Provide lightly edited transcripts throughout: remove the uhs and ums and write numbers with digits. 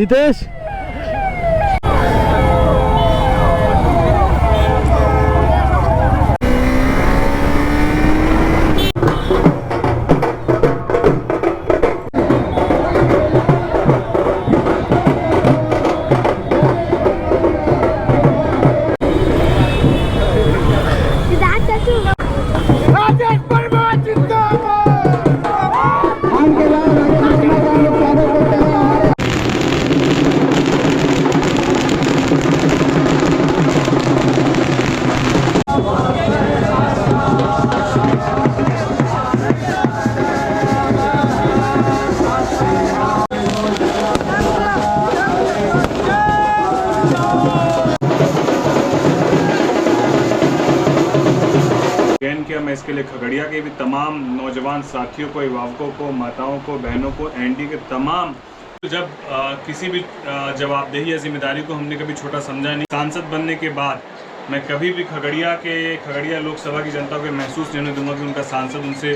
रितेश मैं इसके लिए खगड़िया के भी तमाम नौजवान साथियों को, अभिभावकों को, माताओं को, बहनों को, एनडी के तमाम, जब किसी भी जवाबदेही या जिम्मेदारी को हमने कभी छोटा समझा नहीं। सांसद बनने के बाद मैं कभी भी खगड़िया लोकसभा की जनता को महसूस नहीं होने दूंगा कि उनका सांसद उनसे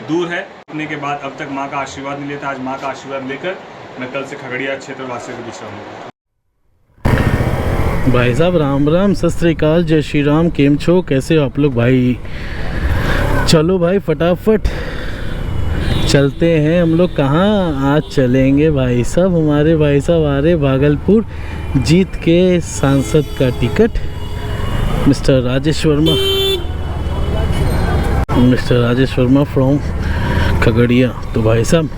दूर है। बनने के बाद अब तक माँ का आशीर्वाद नहीं लेता, आज माँ का आशीर्वाद लेकर मैं कल से खगड़िया क्षेत्र वासियों के बीच रहूँगा। भाई साहब राम राम, सत श्री अकाल, जय श्री राम, केम छो, कैसे हो आप लोग भाई। चलो भाई फटाफट चलते हैं हम लोग। कहाँ आज चलेंगे भाई साहब, हमारे भाई साहब आ रहे भागलपुर, जीत के सांसद का ticket mister Rajesh Verma from Khagaria. तो भाई साहब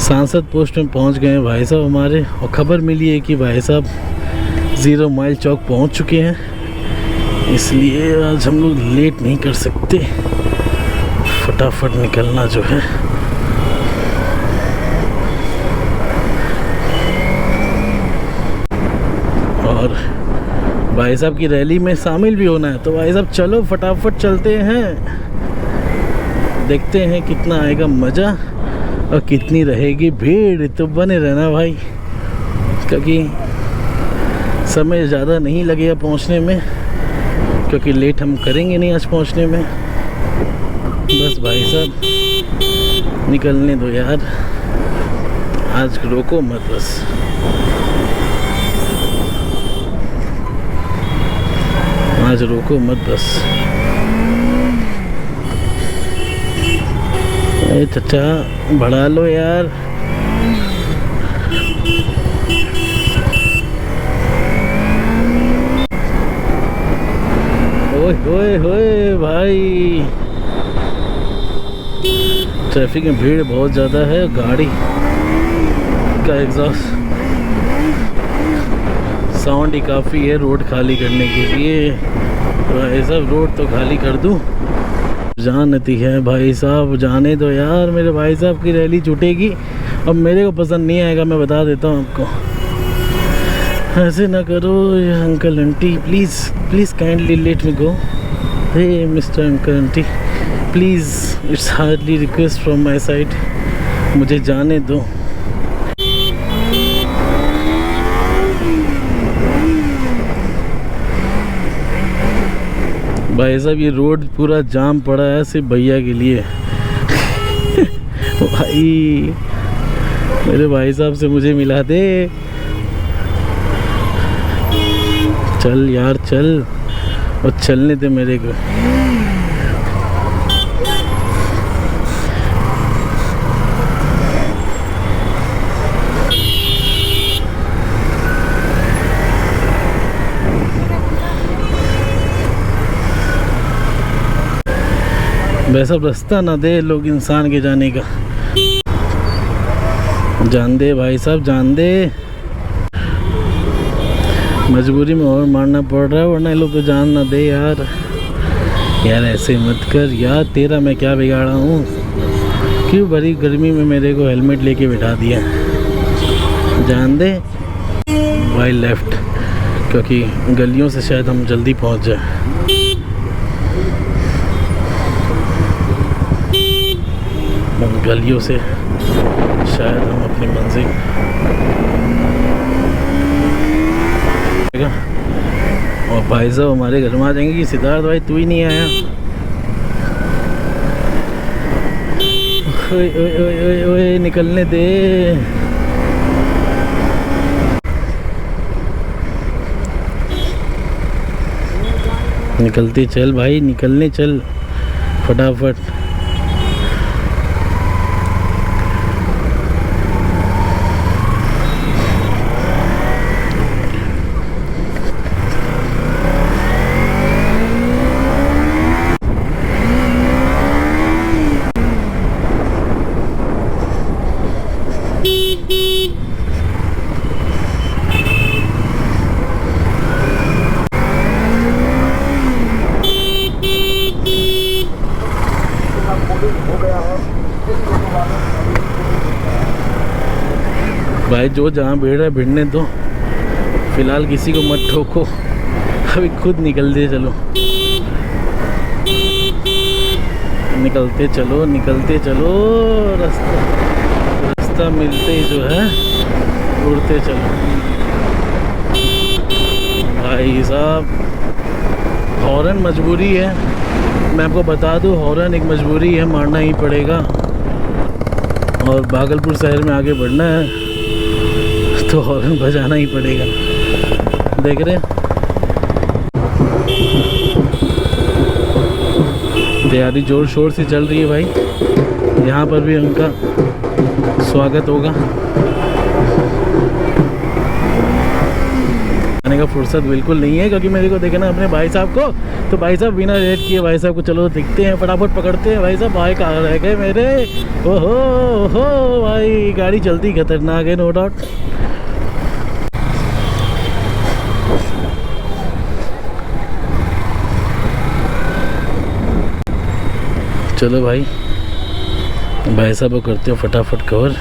सांसद पोस्ट में पहुंच गए हैं भाई साहब हमारे, और ख़बर मिली है कि भाई साहब 0 माइल चौक पहुंच चुके हैं, इसलिए आज हम लोग लेट नहीं कर सकते, फटाफट निकलना जो है। और भाई साहब की रैली में शामिल भी होना है, तो भाई साहब चलो फटाफट चलते हैं, देखते हैं कितना आएगा मज़ा और कितनी रहेगी भीड़। तो बने रहना भाई, क्योंकि समय ज़्यादा नहीं लगेगा पहुंचने में, क्योंकि लेट हम करेंगे नहीं आज पहुंचने में। बस भाई साहब निकलने दो यार, आज रोको मत बस। आज रोको मत बस। अरे चाचा बढ़ा लो यार। ओए होए भाई, ट्रैफिक में भीड़ बहुत ज़्यादा है, गाड़ी का एग्जॉस्ट साउंड ही काफ़ी है रोड खाली करने के लिए। भाई साहब रोड तो खाली कर दूं, जानती है भाई साहब, जाने दो यार। मेरे भाई साहब की रैली छूटेगी, अब मेरे को पसंद नहीं आएगा, मैं बता देता हूँ आपको। ऐसे ना करो uncle aunty, please kindly let me go. Hey mister uncle aunty please, it's hardly request from my side, मुझे जाने दो। भाई साहब ये रोड पूरा जाम पड़ा है सिर्फ भैया के लिए। भाई मेरे भाई साहब से मुझे मिला दे, चल यार चल, और चलने दे मेरे को। वैसा रास्ता ना दे लोग इंसान के जाने का, जान दे भाई साहब जान दे। मजबूरी में और मारना पड़ रहा है, वरना लोग तो जान ना दे यार। यार ऐसे मत कर यार, तेरा मैं क्या बिगाड़ा हूँ, क्यों बड़ी गर्मी में मेरे को हेलमेट लेके बिठा दिया। जान दे भाई लेफ्ट, क्योंकि गलियों से शायद हम जल्दी पहुँच जाए। गलियों से शायद हम अपनी मंजिल। और भाई साहब हमारे घर में आ जाएंगे कि सिद्धार्थ भाई तू ही नहीं आया। ओए ओए ओए ओए ओए निकलने दे। निकलते चल भाई, निकलने चल फटाफट। भाई जो जहाँ भिड़ रहा है भिड़ने दो, फिलहाल किसी को मत ठोको, अभी खुद निकलते चलो, निकलते चलो निकलते चलो, रास्ता मिलते ही जो है उड़ते चलो। भाई साहब हॉर्न मजबूरी है, मैं आपको बता दूं, हॉर्न एक मजबूरी है, मारना ही पड़ेगा। और भागलपुर शहर में आगे बढ़ना है तो हॉर्न बजाना ही पड़ेगा। देख रहे हैं तैयारी जोर शोर से चल रही है भाई, यहाँ पर भी उनका स्वागत होगा। आने का फुर्सत बिल्कुल नहीं है क्योंकि मेरे को देखना अपने भाई साहब को, तो भाई साहब बिना लेट किए भाई साहब को चलो दिखते हैं, फटाफट पकड़ते हैं। भाई साहब भाई कहाँ रह गए मेरे, ओहो भाई गाड़ी चलती खतरनाक है नो डाउट। चलो भाई साहब को करते हो फटाफट कवर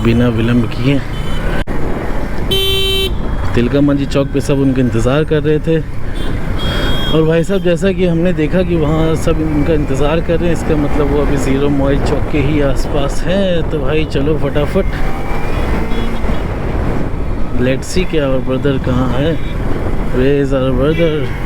बिना विलंब किए। तिलका मंजी चौक पे सब उनका इंतज़ार कर रहे थे और भाई साहब जैसा कि हमने देखा कि वहाँ सब उनका इंतज़ार कर रहे हैं, इसका मतलब वो अभी ज़ीरो मोबाइल चौक के ही आसपास हैं। तो भाई चलो फटाफट, लेट्स सी कि आवर ब्रदर कहाँ है, where is our brother.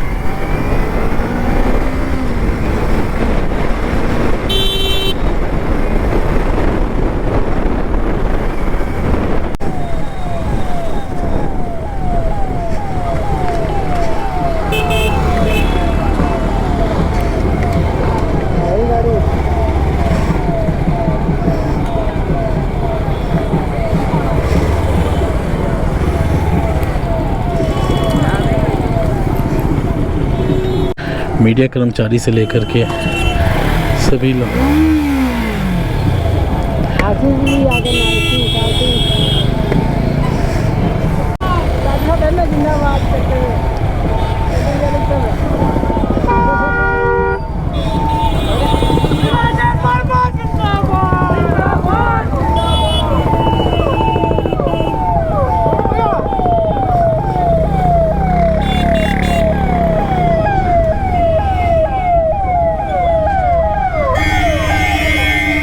Media कर्मचारी से लेकर के सभी लोग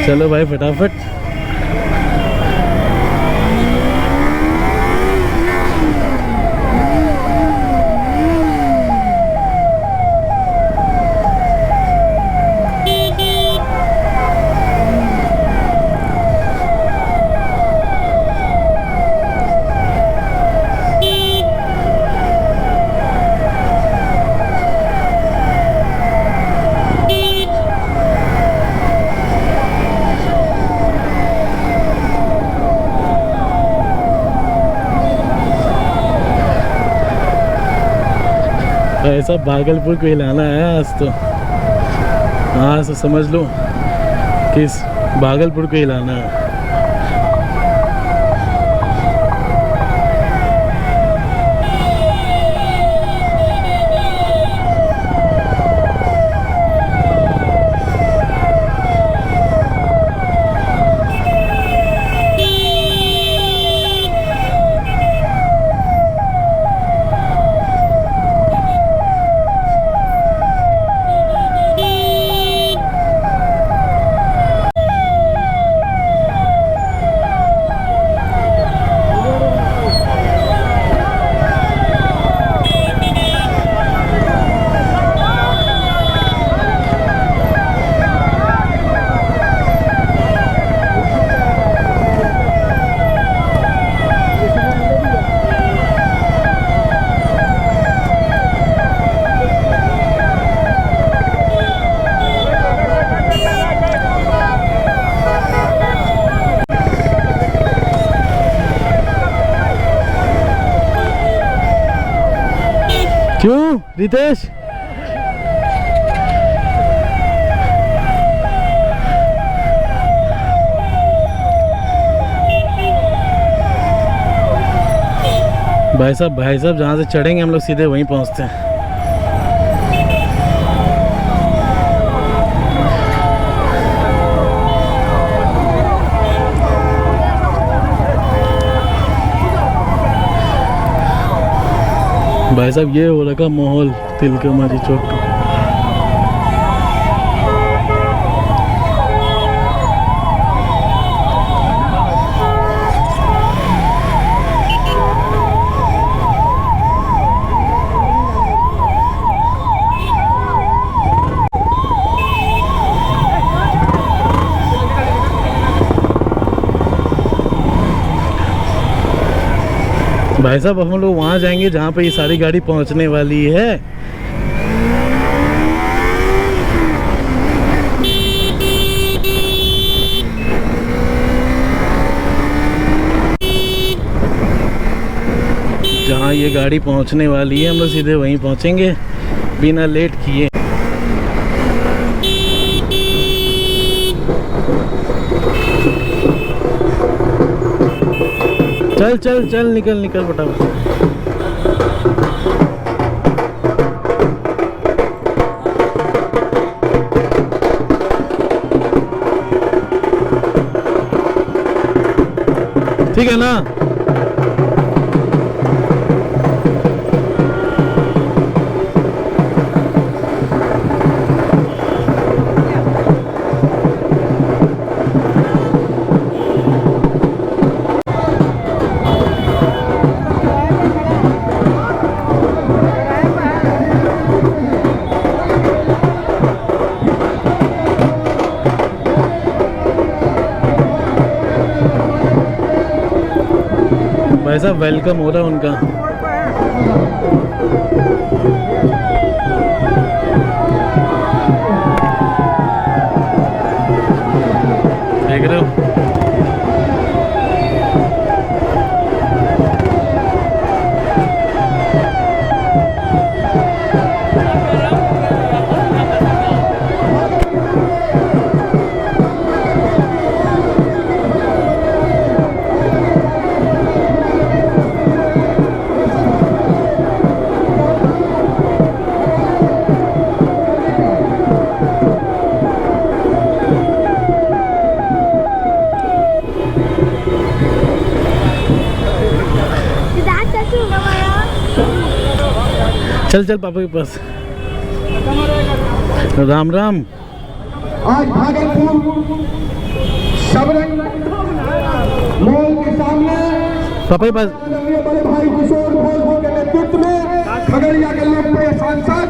चलो भाई फटाफट। ऐसा भागलपुर को हिलाना है आज तो, हाँ तो समझ लो किस भागलपुर को हिलाना है। रितेश भाई साहब जहाँ से चढ़ेंगे हम लोग सीधे वहीं पहुँचते हैं। भाई साहब ये हो रखा माहौल तिलकमाझी चौक का। भाई साहब हम लोग वहाँ जाएंगे जहाँ पे ये सारी गाड़ी पहुँचने वाली है। जहाँ ये गाड़ी पहुँचने वाली है हम लोग सीधे वहीं पहुँचेंगे बिना लेट किए। चल चल चल निकल फटाफट। ठीक है ना? भाई साहब वेलकम हो रहा है उनका। देख रहे हो? चल चल पापा के पास। राम राम। आज भागलपुर सबरंग मॉल के सामने पापा के पास बड़े भाई किशोर भोसले के नेतृत्व में खगड़िया के लोकप्रिय सांसद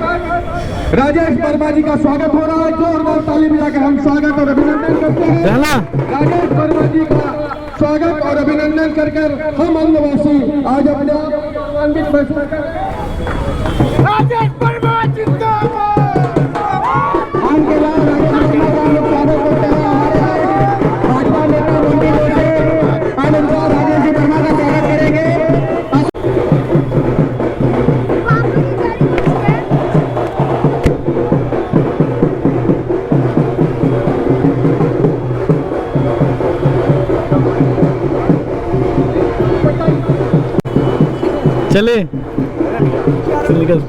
राजेश वर्मा जी का स्वागत हो रहा है। जोरदार ताली बजाकर हम स्वागत और अभिनंदन करते हैं। राजेश वर्मा जी का स्वागत और अभिनंदन कर हम अन्नवासी आज अपने आनंदित महसूस कर राजेश वर्मा जिंदाबाद। आनके बाद राजेश वर्मा का स्वागत होता है। भाजपा नेता मंडी से आनंद राजेश वर्मा का स्वागत करेंगे। चले निकल।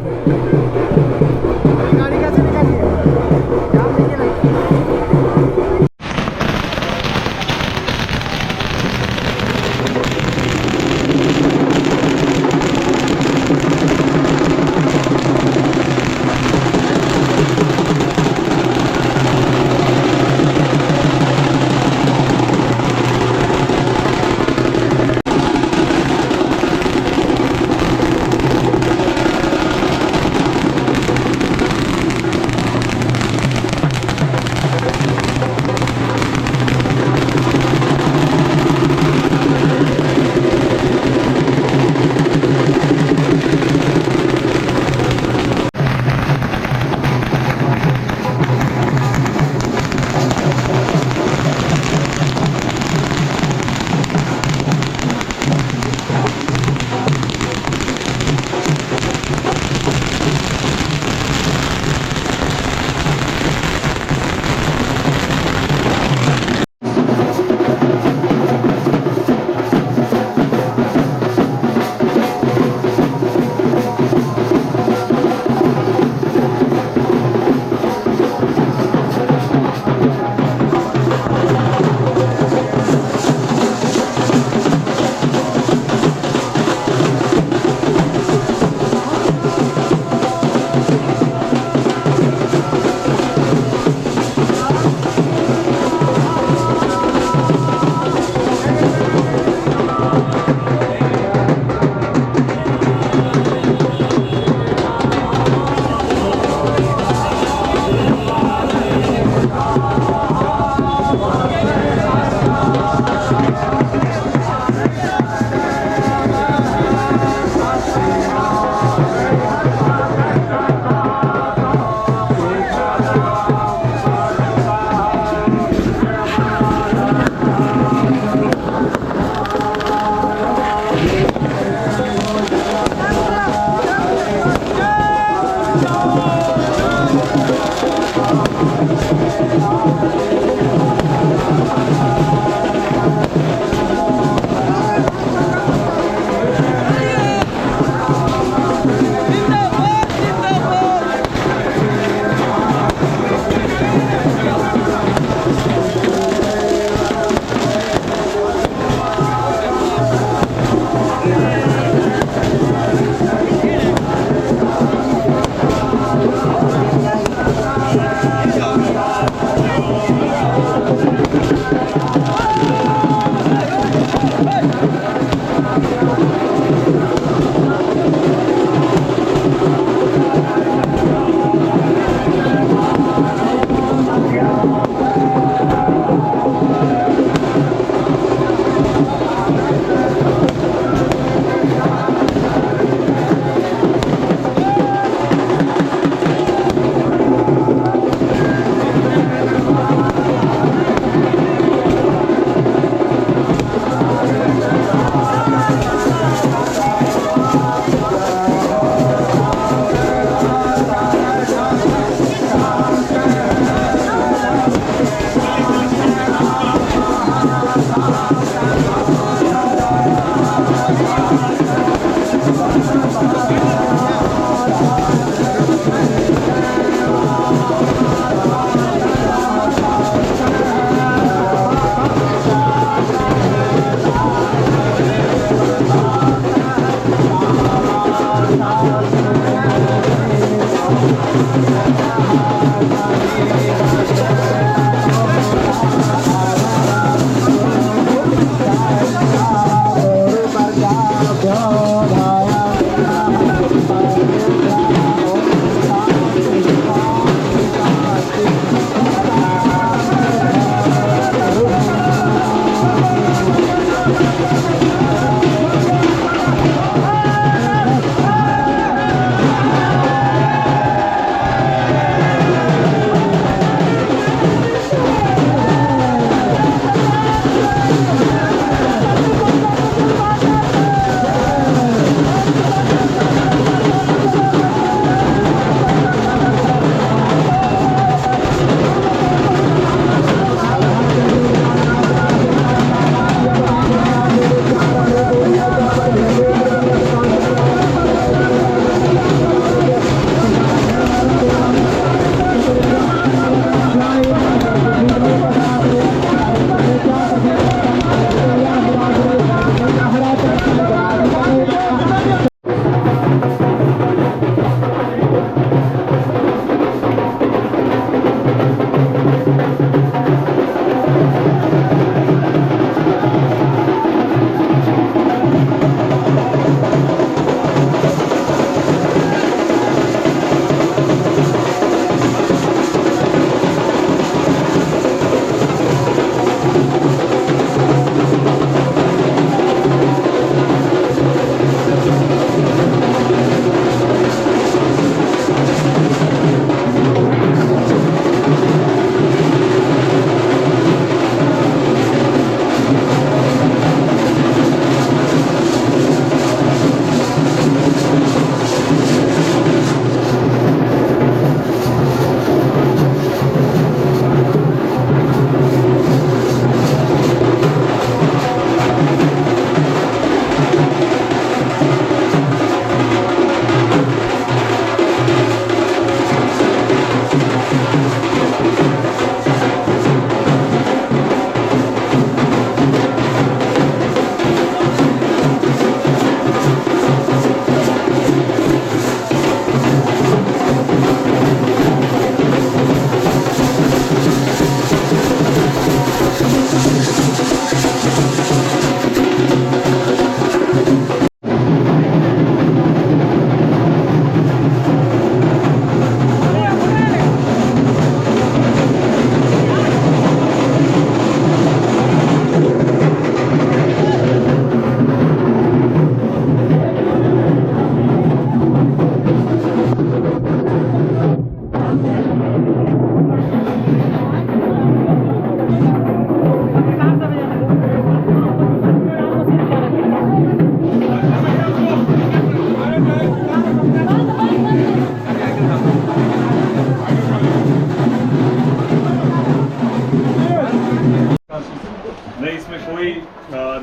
इसमें कोई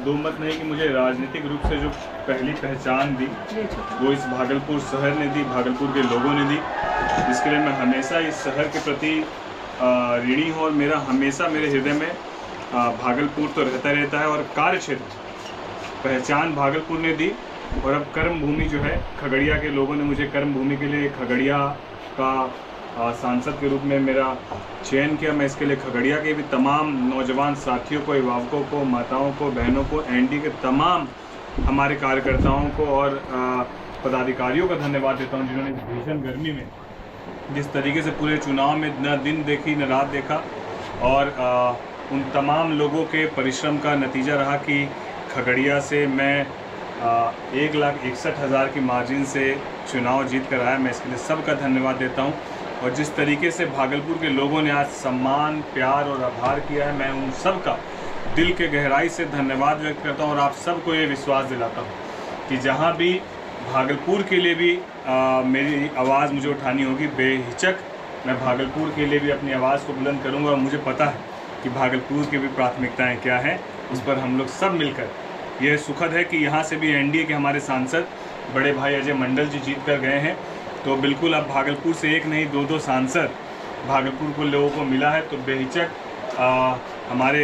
दो मत नहीं कि मुझे राजनीतिक रूप से जो पहली पहचान दी वो इस भागलपुर शहर ने दी, भागलपुर के लोगों ने दी, जिसके लिए मैं हमेशा इस शहर के प्रति ऋणी हूँ। और मेरा हमेशा मेरे हृदय में भागलपुर तो रहता है और कार्य क्षेत्र पहचान भागलपुर ने दी। और अब कर्म भूमि जो है खगड़िया के लोगों ने मुझे कर्म भूमि के लिए खगड़िया का सांसद के रूप में मेरा चयन किया। मैं इसके लिए खगड़िया के भी तमाम नौजवान साथियों को, अभिभावकों को, माताओं को, बहनों को, एनडी के तमाम हमारे कार्यकर्ताओं को और पदाधिकारियों का धन्यवाद देता हूं, जिन्होंने भीषण गर्मी में जिस तरीके से पूरे चुनाव में न दिन देखी न रात देखा। और उन तमाम लोगों के परिश्रम का नतीजा रहा कि खगड़िया से मैं 1,61,000 की मार्जिन से चुनाव जीत कर आया। मैं इसके लिए सबका धन्यवाद देता हूं। और जिस तरीके से भागलपुर के लोगों ने आज सम्मान, प्यार और आभार किया है, मैं उन सब का दिल के गहराई से धन्यवाद व्यक्त करता हूं। और आप सबको ये विश्वास दिलाता हूं कि जहां भी भागलपुर के लिए भी मेरी आवाज़ मुझे उठानी होगी, बेहिचक मैं भागलपुर के लिए भी अपनी आवाज़ को बुलंद करूँगा। और मुझे पता है कि भागलपुर की भी प्राथमिकताएँ क्या हैं, उस पर हम लोग सब मिलकर, यह सुखद है कि यहाँ से भी एनडीए के हमारे सांसद बड़े भाई अजय मंडल जी जीत कर गए हैं। तो बिल्कुल अब भागलपुर से एक नहीं दो सांसद भागलपुर को लोगों को मिला है। तो बेहिचक हमारे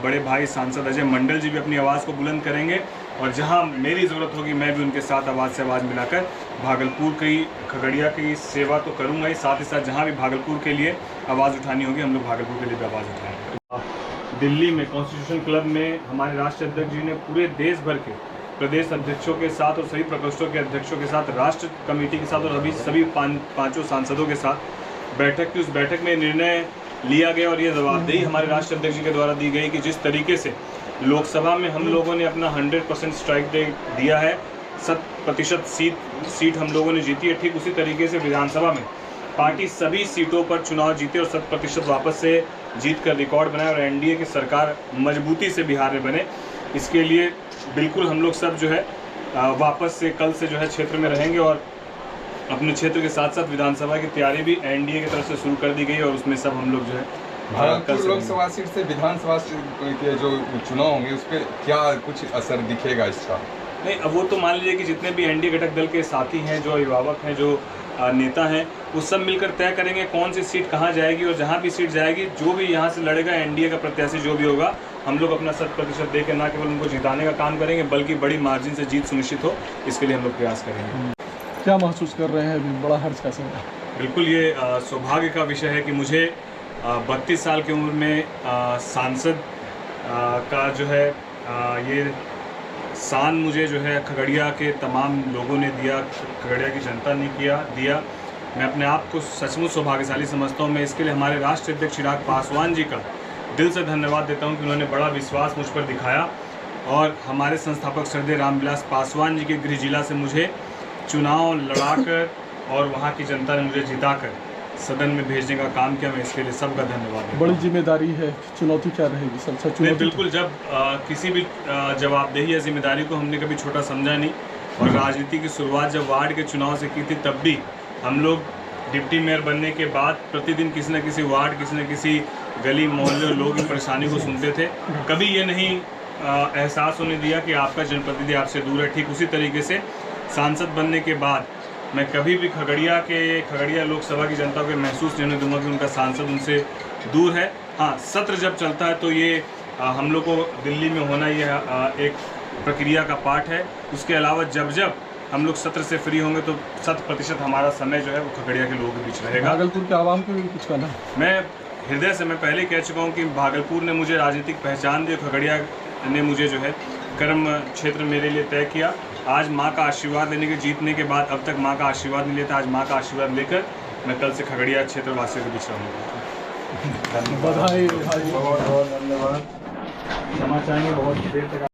बड़े भाई सांसद अजय मंडल जी भी अपनी आवाज़ को बुलंद करेंगे। और जहाँ मेरी ज़रूरत होगी मैं भी उनके साथ आवाज़ से आवाज़ मिलाकर भागलपुर की, खगड़िया की सेवा तो करूँगा ही, साथ जहाँ भी भागलपुर के लिए आवाज़ उठानी होगी हम लोग भागलपुर के लिए भी आवाज़ उठाएंगे। दिल्ली में कॉन्स्टिट्यूशन क्लब में हमारे राष्ट्रीय अध्यक्ष जी ने पूरे देश भर के प्रदेश अध्यक्षों के साथ और सभी प्रकोष्ठों के अध्यक्षों के साथ, राष्ट्र कमेटी के साथ और अभी सभी पांचों सांसदों के साथ बैठक की। उस बैठक में निर्णय लिया गया और ये जवाबदेही हमारे राष्ट्रीय अध्यक्ष जी के द्वारा दी गई कि जिस तरीके से लोकसभा में हम लोगों ने अपना 100% स्ट्राइक दिया है, 100% सीट हम लोगों ने जीती है, ठीक उसी तरीके से विधानसभा में पार्टी सभी सीटों पर चुनाव जीते और 100% वापस से जीत कर रिकॉर्ड बनाए और एनडीए की सरकार मजबूती से बिहार में बने। इसके लिए बिल्कुल हम लोग सब जो है वापस से कल से जो है क्षेत्र में रहेंगे और अपने क्षेत्र के साथ साथ विधानसभा की तैयारी भी एनडीए की तरफ से शुरू कर दी गई और उसमें सब हम लोग जो है भागलपुर लोकसभा सीट से विधानसभा के जो चुनाव होंगे उस पर क्या कुछ असर दिखेगा इसका? नहीं, अब वो तो मान लीजिए कि जितने भी एनडीए घटक दल के साथी हैं, जो अभिभावक हैं, जो नेता हैं, वो सब मिलकर तय करेंगे कौन सी सीट कहाँ जाएगी। और जहाँ भी सीट जाएगी, जो भी यहाँ से लड़ेगा एनडीए का प्रत्याशी जो भी होगा, हम लोग अपना 100% दे के ना केवल उनको जिताने का काम करेंगे बल्कि बड़ी मार्जिन से जीत सुनिश्चित हो, इसके लिए हम लोग प्रयास करेंगे। क्या महसूस कर रहे हैं अभी? बड़ा हर्ष का समय। बिल्कुल ये सौभाग्य का विषय है कि मुझे 32 साल की उम्र में सांसद का जो है ये सान मुझे जो है खगड़िया के तमाम लोगों ने दिया, खगड़िया की जनता ने दिया। मैं अपने आप को सचमुच सौभाग्यशाली समझता हूँ। मैं इसके लिए हमारे राष्ट्रीय अध्यक्ष चिराग पासवान जी का दिल से धन्यवाद देता हूँ कि उन्होंने बड़ा विश्वास मुझ पर दिखाया और हमारे संस्थापक श्रद्धेय रामविलास पासवान जी के गृह जिला से मुझे चुनाव लड़ाकर और वहाँ की जनता ने मुझे जिताकर सदन में भेजने का काम किया। मैं इसके लिए सबका धन्यवाद। बड़ी जिम्मेदारी है, चुनौती क्या रहेगी सबसे चुनौती? बिल्कुल, जब किसी भी जवाबदेही या जिम्मेदारी को हमने कभी छोटा समझा नहीं। और राजनीति की शुरुआत जब वार्ड के चुनाव से की थी, तब भी हम लोग डिप्टी मेयर बनने के बाद प्रतिदिन किसी न किसी वार्ड, किसी न किसी गली मोहल्ले लोगों की परेशानी को सुनते थे। कभी ये नहीं एहसास होने दिया कि आपका जनप्रतिनिधि आपसे दूर है। ठीक उसी तरीके से सांसद बनने के बाद मैं कभी भी खगड़िया लोकसभा की जनता को महसूस नहीं होने दूंगा कि उनका सांसद उनसे दूर है। हाँ, सत्र जब चलता है तो ये हम लोग को दिल्ली में होना ये एक प्रक्रिया का पार्ट है। उसके अलावा जब हम लोग सत्र से फ्री होंगे तो 100% हमारा समय जो है वो खगड़िया के लोगों के बीच रहेगा। भागलपुर के आवाम को भी कुछ कहना? मैं हृदय से मैं पहले कह चुका हूँ कि भागलपुर ने मुझे राजनीतिक पहचान दी, खगड़िया ने मुझे जो है कर्म क्षेत्र मेरे लिए तय किया। आज माँ का आशीर्वाद लेने के जीतने के बाद अब तक माँ का आशीर्वाद नहीं लेता, आज माँ का आशीर्वाद लेकर मैं कल से खगड़िया क्षेत्र वासियों के बीच रहूँगा। बधाई। बहुत बहुत धन्यवाद। क्षमा चाहेंगे बहुत देर तक